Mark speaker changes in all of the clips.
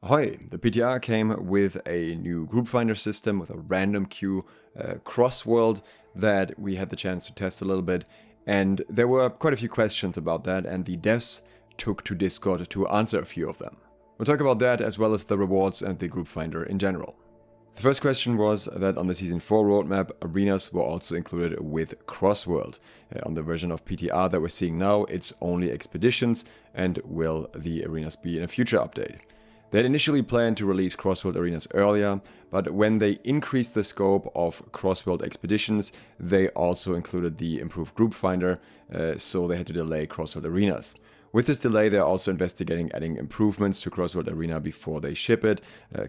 Speaker 1: Ahoy! The PTR came with a new group finder system with a random queue Crossworld that we had the chance to test a little bit, and there were quite a few questions about that, and the devs took to Discord to answer a few of them. We'll talk about that as well as the rewards and the group finder in general. The first question was that on the Season 4 roadmap, arenas were also included with Crossworld. On the version of PTR that we're seeing now, it's only expeditions, and will the arenas be in a future update? They had initially planned to release Crossworld Arenas earlier, but when they increased the scope of Crossworld Expeditions, they also included the improved group finder, so they had to delay Crossworld Arenas. With this delay, they're also investigating adding improvements to Crossworld Arena before they ship it.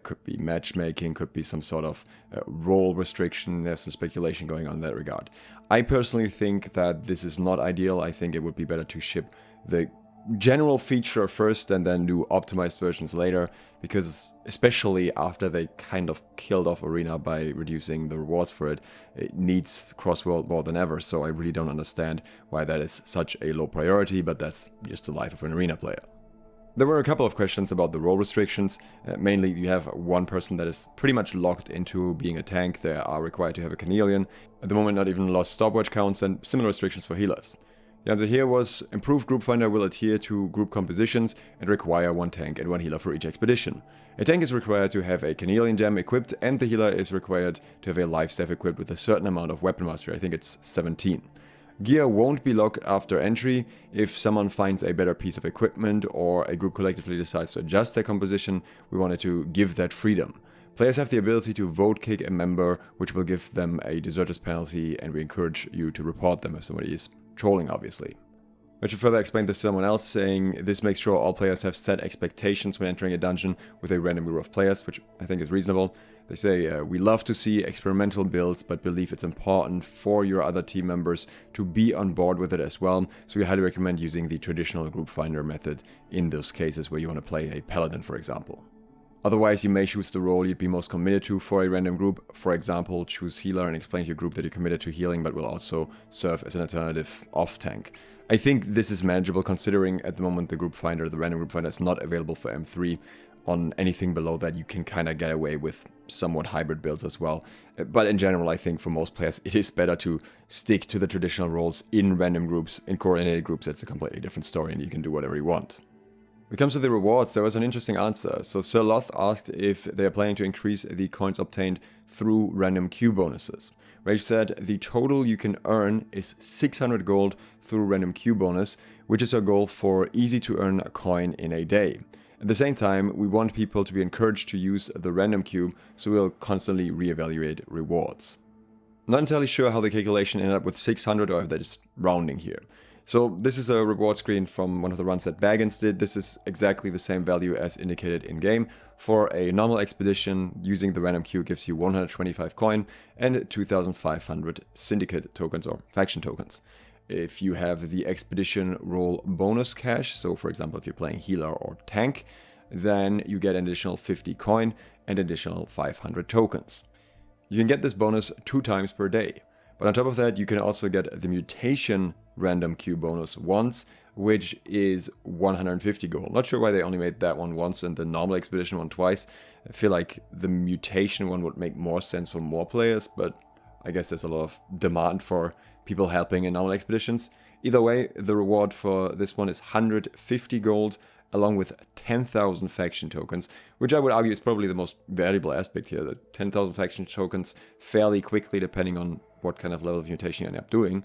Speaker 1: Could be matchmaking, could be some sort of role restriction. There's some speculation going on in that regard. I personally think that this is not ideal. I think it would be better to ship the general feature first and then do optimized versions later, because especially after they kind of killed off Arena by reducing the rewards for it, it needs Crossworld more than ever, so I really don't understand why that is such a low priority, but that's just the life of an Arena player. There were a couple of questions about the role restrictions. Mainly, you have one person that is pretty much locked into being a tank. They are required to have a chameleon. At the moment, not even lost stopwatch counts, and similar restrictions for healers. The answer here was, improved group finder will adhere to group compositions and require one tank and one healer for each expedition. A tank is required to have a chameleon gem equipped, and the healer is required to have a life staff equipped with a certain amount of weapon mastery. I think it's 17. Gear won't be locked after entry. If someone finds a better piece of equipment or a group collectively decides to adjust their composition, we wanted to give that freedom. Players have the ability to vote kick a member, which will give them a deserters penalty, and we encourage you to report them if somebody is trolling, obviously. I should further explain this to someone else, saying this makes sure all players have set expectations when entering a dungeon with a random group of players, which I think is reasonable. They say, we love to see experimental builds, but believe it's important for your other team members to be on board with it as well, so we highly recommend using the traditional group finder method in those cases where you want to play a paladin, for example. Otherwise, you may choose the role you'd be most committed to for a random group. For example, choose healer and explain to your group that you're committed to healing, but will also serve as an alternative off-tank. I think this is manageable, considering at the moment the group finder, the random group finder, is not available for M3. On anything below that, you can kind of get away with somewhat hybrid builds as well. But in general, I think for most players, it is better to stick to the traditional roles in random groups. In coordinated groups, it's a completely different story, and you can do whatever you want. When it comes to the rewards, there was an interesting answer. So SLOTH asked if they are planning to increase the coins obtained through random queue bonuses. Rage said the total you can earn is 600 gold through random queue bonus, which is our goal for easy to earn a coin in a day. At the same time, we want people to be encouraged to use the random queue, so we'll constantly reevaluate rewards. Not entirely sure how the calculation ended up with 600 or if they're just rounding here. So this is a reward screen from one of the runs that Baggins did. This is exactly the same value as indicated in game. For a normal expedition, using the random queue gives you 125 coin and 2,500 syndicate tokens or faction tokens. If you have the expedition role bonus cash, so for example if you're playing healer or tank, then you get an additional 50 coin and additional 500 tokens. You can get this bonus 2 times per day. But on top of that, you can also get the mutation random queue bonus once, which is 150 gold. Not sure why they only made that one once and the normal expedition one twice. I feel like the mutation one would make more sense for more players, but I guess there's a lot of demand for people helping in normal expeditions. Either way, the reward for this one is 150 gold, along with 10,000 faction tokens, which I would argue is probably the most valuable aspect here. The 10,000 faction tokens fairly quickly, depending on what kind of level of mutation you end up doing,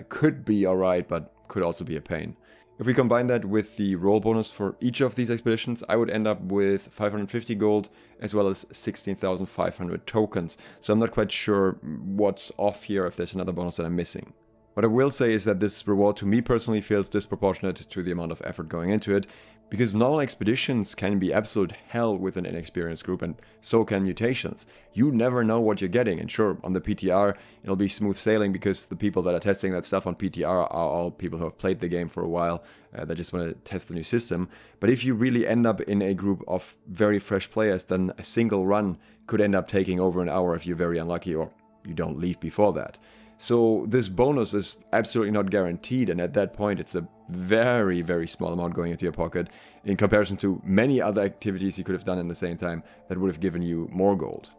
Speaker 1: could be alright, but could also be a pain. If we combine that with the role bonus for each of these expeditions, I would end up with 550 gold as well as 16,500 tokens. So I'm not quite sure what's off here, if there's another bonus that I'm missing. What I will say is that this reward to me personally feels disproportionate to the amount of effort going into it, because normal expeditions can be absolute hell with an inexperienced group, and so can mutations. You never know what you're getting, and sure, on the PTR it'll be smooth sailing because the people that are testing that stuff on PTR are all people who have played the game for a while, that just want to test the new system. But if you really end up in a group of very fresh players, then a single run could end up taking over an hour if you're very unlucky or you don't leave before that. So this bonus is absolutely not guaranteed, and at that point it's a very, very small amount going into your pocket in comparison to many other activities you could have done in the same time that would have given you more gold.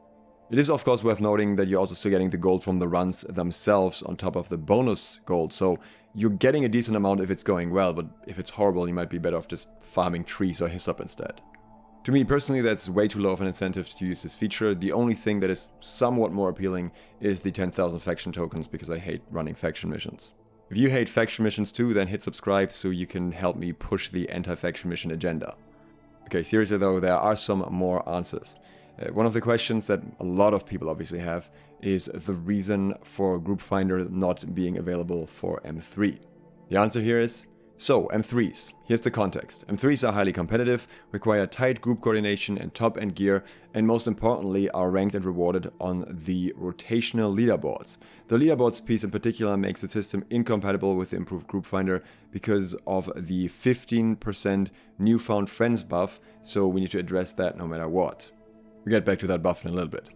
Speaker 1: It is of course worth noting that you're also still getting the gold from the runs themselves on top of the bonus gold, so you're getting a decent amount if it's going well, but if it's horrible you might be better off just farming trees or hyssop instead. To me personally, that's way too low of an incentive to use this feature. The only thing that is somewhat more appealing is the 10,000 faction tokens, because I hate running faction missions. If you hate faction missions too, then hit subscribe so you can help me push the anti-faction mission agenda. Okay, seriously though, there are some more answers. One of the questions that a lot of people obviously have is the reason for Group Finder not being available for M3. The answer here is, so, M3s. Here's the context. M3s are highly competitive, require tight group coordination and top-end gear, and most importantly are ranked and rewarded on the rotational leaderboards. The leaderboards piece in particular makes the system incompatible with the improved Group Finder because of the 15% newfound friends buff, so we need to address that no matter what. We'll get back to that buff in a little bit.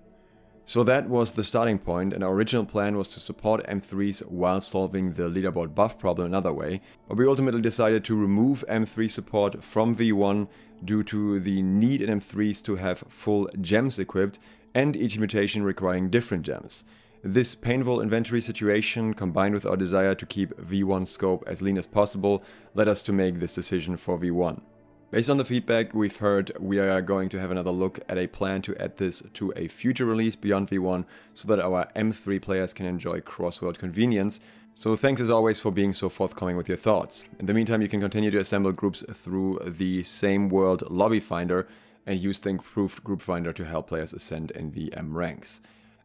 Speaker 1: So that was the starting point, and our original plan was to support M3s while solving the leaderboard buff problem another way, but we ultimately decided to remove M3 support from V1 due to the need in M3s to have full gems equipped and each mutation requiring different gems. This painful inventory situation, combined with our desire to keep V1 scope as lean as possible, led us to make this decision for V1. Based on the feedback we've heard, we are going to have another look at a plan to add this to a future release beyond V1 so that our M3 players can enjoy Crossworld convenience. So thanks as always for being so forthcoming with your thoughts. In the meantime, you can continue to assemble groups through the same world lobby finder and use the improved group finder to help players ascend in the M ranks.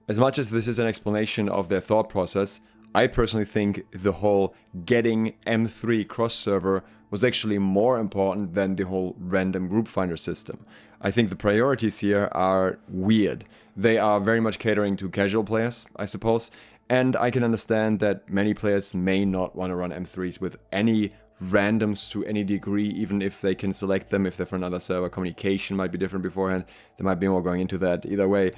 Speaker 1: As much as this is an explanation of their thought process, I personally think the whole getting M3 cross-server was actually more important than the whole random group finder system. I think the priorities here are weird. They are very much catering to casual players, I suppose, and I can understand that many players may not want to run M3s with any randoms to any degree, even if they can select them. If they're from another server, communication might be different beforehand. There might be more going into that. Either way,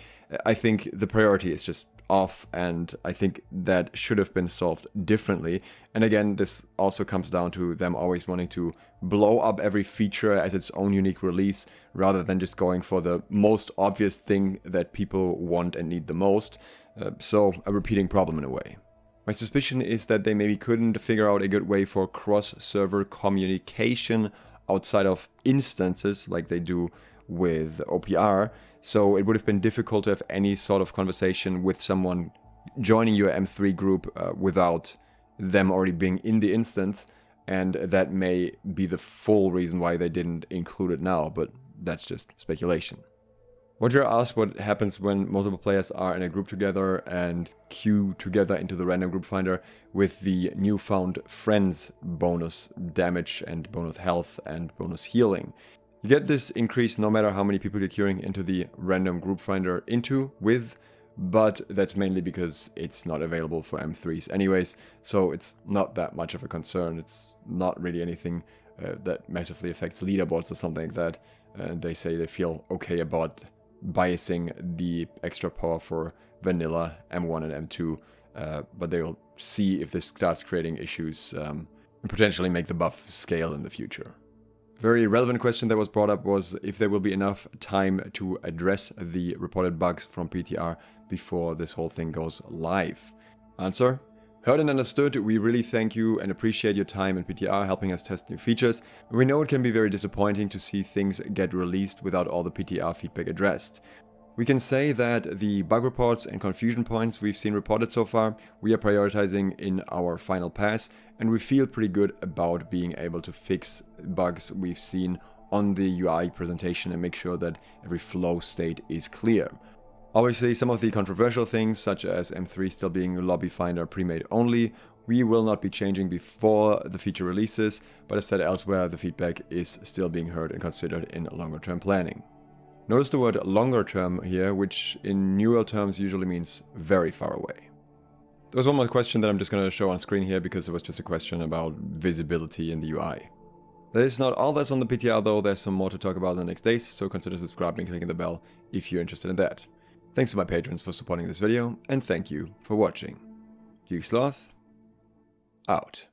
Speaker 1: I think the priority is just off, and I think that should have been solved differently. And again, this also comes down to them always wanting to blow up every feature as its own unique release, rather than just going for the most obvious thing that people want and need the most. So a repeating problem in a way. My suspicion is that they maybe couldn't figure out a good way for cross-server communication outside of instances like they do with OPR, so it would have been difficult to have any sort of conversation with someone joining your M3 group without them already being in the instance, and that may be the full reason why they didn't include it now, but that's just speculation. Roger asked what happens when multiple players are in a group together and queue together into the random group finder with the newfound friends bonus damage and bonus health and bonus healing. You get this increase no matter how many people you're queuing into the random group finder with, but that's mainly because it's not available for M3s anyways, so it's not that much of a concern. It's not really anything that massively affects leaderboards or something like that. They say they feel okay about biasing the extra power for vanilla M1 and M2, but they'll see if this starts creating issues and potentially make the buff scale in the future. Very relevant question that was brought up was if there will be enough time to address the reported bugs from PTR before this whole thing goes live. Answer: heard and understood. We really thank you and appreciate your time in PTR helping us test new features. We know it can be very disappointing to see things get released without all the PTR feedback addressed. We can say that the bug reports and confusion points we've seen reported so far, we are prioritizing in our final pass, and we feel pretty good about being able to fix bugs we've seen on the UI presentation and make sure that every flow state is clear. Obviously, some of the controversial things, such as M3 still being lobby finder pre-made only, we will not be changing before the feature releases, but as said elsewhere, the feedback is still being heard and considered in longer term planning. Notice the word longer term here, which in New World terms usually means very far away. There was one more question that I'm just going to show on screen here because it was just a question about visibility in the UI. That is not all that's on the PTR though, there's some more to talk about in the next days, so consider subscribing and clicking the bell if you're interested in that. Thanks to my patrons for supporting this video, and thank you for watching. SLOTH, out.